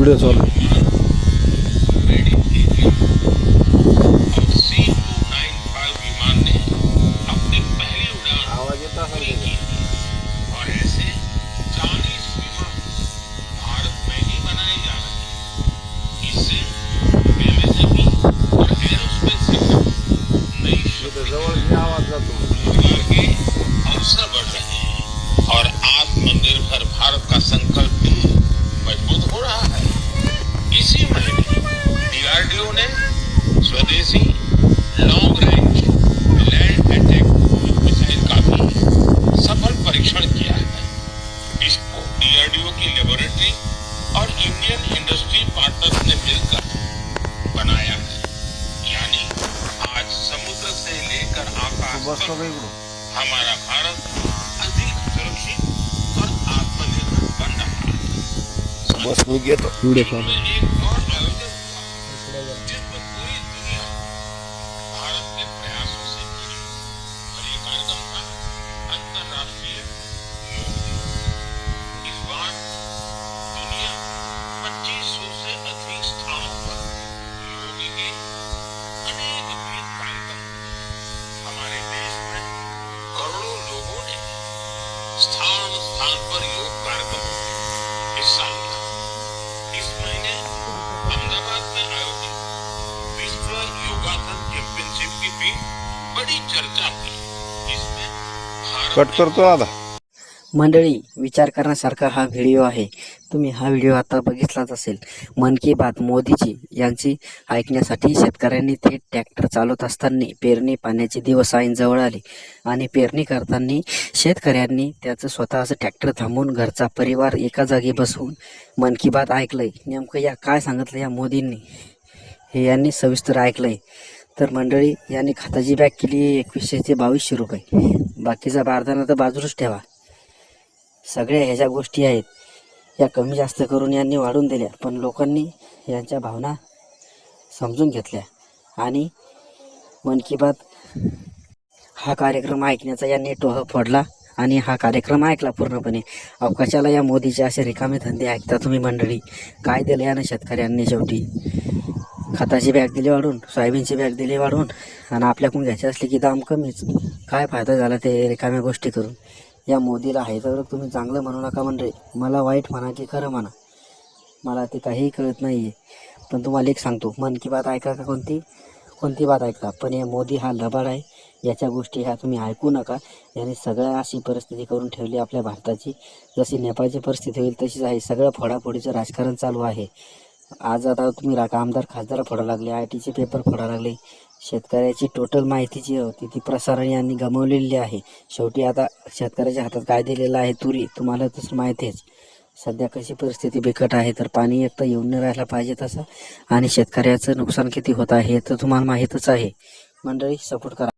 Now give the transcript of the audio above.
Video चालू आहे. आवाज येत असेल त्याचा. और ऐसे 40 विमान भारत में ही बनाए जा रहे हैं। इससे रेलवे भी और एरोस्पेस सेक्टर नई इथं जवळ जे आवाज जातो. रोजगार के अवसर बढ़ रहे हैं और आत्मनिर्भर भारत का संकल्प भी मजबूत हो रहा है। इसी महीने डीआरडीओ ने स्वदेशी long range land attack missile का भी सफल परीक्षण किया है। इसको डीआरडीओ की लेबोरेटरी और इंडियन इंडस्ट्री पार्टनर्स ने मिलकर बनाया है। यानी आज समुद्र से लेकर आकाश बसतो तक का इकडं? हमारा भारत अधिक सुरक्षित और आत्मनिर्भर बन रहा है। बस मी घेतो व्हिडिओ चालू में आहे. एक और आयोजन हुआ जिसमें पूरी दुनिया भारत के प्रयासों से जुड़ी और ये कार्यक्रम था अंतर्राष्ट्रीय योग दिवस। इस बार दुनिया 2500 से अधिक स्थानों पर योग के अनेक विविध कार्यक्रम। हमारे देश में करोड़ों लोगों ने स्थान स्थान पर योग कार्यक्रमों में हिस्सा लिया। इस महीने अहमदाबाद में आयोजित विश्व योगासन चैंपियनशिप की भी बड़ी चर्चा हुई। इसमें भारत कट करतो आता. मंडळी, विचार करण्यासारखा हा व्हिडिओ आहे. तुम्ही हा व्हिडिओ आता बघितलाच असेल. मन की बात मोदीजी यांची ऐकण्यासाठी शेतकऱ्यांनी थेट ट्रॅक्टर चालवत असताना पेरणी पाण्याचे दिवस ऐन जवळ आले आणि पेरणी करताना शेतकऱ्यांनी त्याचं स्वतःचं ट्रॅक्टर थांबवून घरचा परिवार एका जागी बसवून मन की बात ऐकलंय. नेमकं या काय सांगितलं या मोदींनी हे यांनी सविस्तर ऐकलंय. तर मंडळी, यांनी खताची बॅग केली 2100 ते 2200 रुपये. बाकीचा बारदाना तर बाजूलाच ठेवा. सगळ्या ह्याच्या गोष्टी आहेत या कमी जास्त करून यांनी वाढून दिल्या, पण लोकांनी यांच्या भावना समजून घेतल्या आणि मन की बात हा कार्यक्रम ऐकण्याचा यांनी टोह फोडला आणि हा कार्यक्रम ऐकला पूर्णपणे. अवकाशाला या मोदीचे असे रिकामे धंदे ऐकता तुम्ही मंडळी. काय दिलं यानं शेतकऱ्यांनी? शेवटी खताची बॅग दिली वाढून, सोयाबीनची बॅग दिली वाढून आणि आपल्याकडून घ्यायची असली की दाम कमीच. काय फायदा झाला ते रिकाम्या गोष्टी करून? या मोदीला आहे तर तुम्ही चांगलं म्हणू नका मंडळी. मला वाईट म्हणा की खरं म्हणा, मला ते काहीही कळत नाही आहे. पण तुम्हाला एक सांगतो, मन की बात ऐका का कोणती बात ऐकता, पण हे मोदी हा लबाड आहे. याच्या गोष्टी ह्या तुम्ही ऐकू नका. याने सगळ्या अशी परिस्थिती करून ठेवली आपल्या भारताची. जशी नेपाळची परिस्थिती होईल तशीच आहे. सगळं फोडाफोडीचं राजकारण चालू आहे. आज आता तुम्ही आमदार खासदार फोडा लागले, ITचे पेपर फोडा लागले. शेतकऱ्याची टोटल माहिती जी होती ती प्रसारण यांनी गमावलेली आहे. शेवटी आता शेतकऱ्याच्या हातात काय दिलेलं आहे? तुरी. तुम्हाला तसं माहिती आहेच सध्या कशी परिस्थिती बिकट आहे. तर पाणी एक तर येऊन नाही राहायला पाहिजे तसं, आणि शेतकऱ्याचं नुकसान किती होत आहे तर तुम्हाला माहीतच आहे. मंडळी, सपोर्ट करा.